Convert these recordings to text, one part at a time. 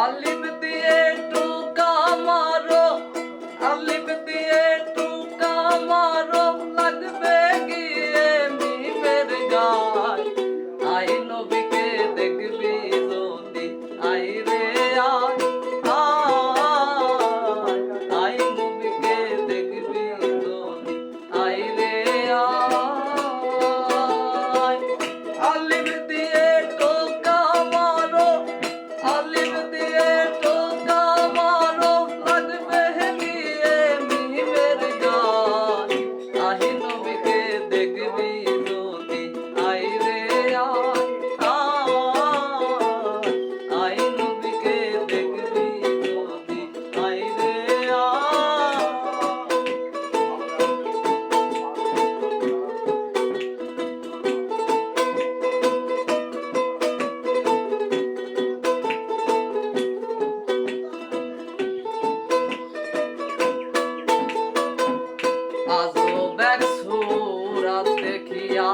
আলিফ দিয়ে টুকা মারো, আলিফ দিয়ে টুকা মারো, লাগবে গিয়ে মিমের গায়। আই নবীকে দেখবি যদি, আই রে আয়, আই নবীকে দেখবি যদি, আই রে আয়। আলিফ দিয়ে টুকা মারো, আলিফ দিয়ে টুকা মারো, লাগবে গিয়ে মিমের গায়। আই নবীকে দেখবি যদি, আই রে আয়, আই নবীকে দেখবি যদি, আই রে আয়। আজব এক সূরাত দেখিয়া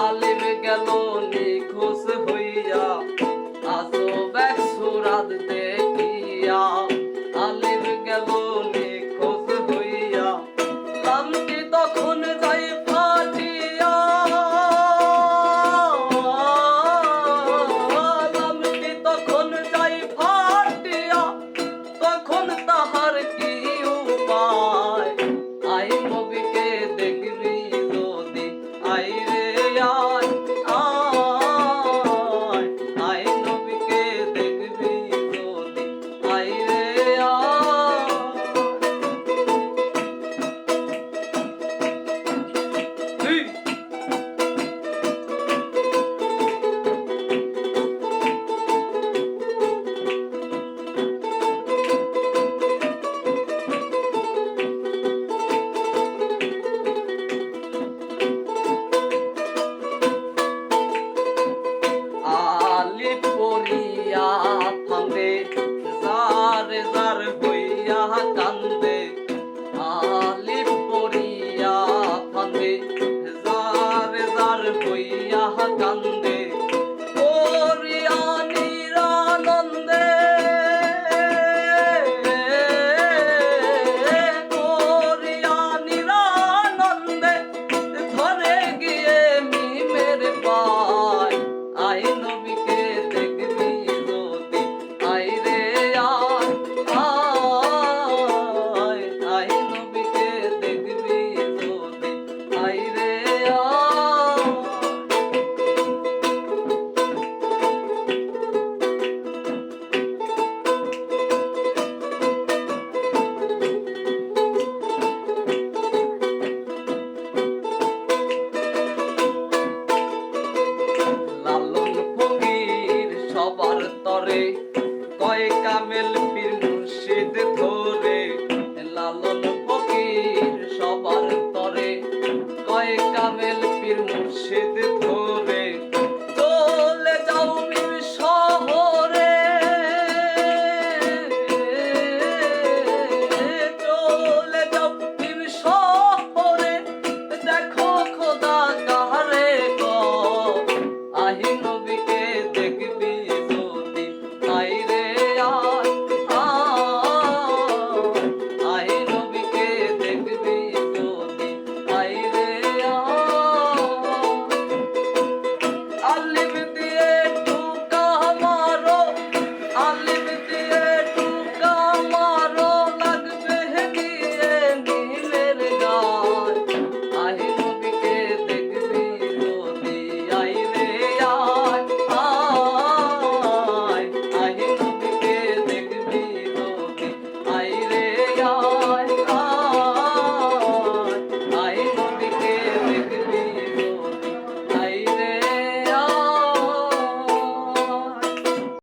আলিফ গেল নিখোঁজ হইয়া। আজব এক সূরাত দেখিয়া আলিফ গেল নিখোঁজ হইয়া। লামটি তখন যাই ফাটিয়া, লামটি তখন যাই ফাটিয়া, তখন তাহার কি উপায়। আই নবীকে দেখবি যদি, আই রে আয়, আই নবীকে দেখবি যদি, আই রে আয়। আলিফ পড়িয়া থামে, জার জার হইয়া কান্দে। আলিফ পড়িয়া থামে, জার জার হইয়া কান্দে। পড়িয়া নিরানন্দে, পড়িয়া নিরানন্দে, ধরে গিয়ে মিমের পায়। আই নবীকে দেখবি যদি, আই রে আয়, আই নবীকে দেখবি যদি, আই রে আয়। লালন ফকির সবার তরে, কয় কামেল পীর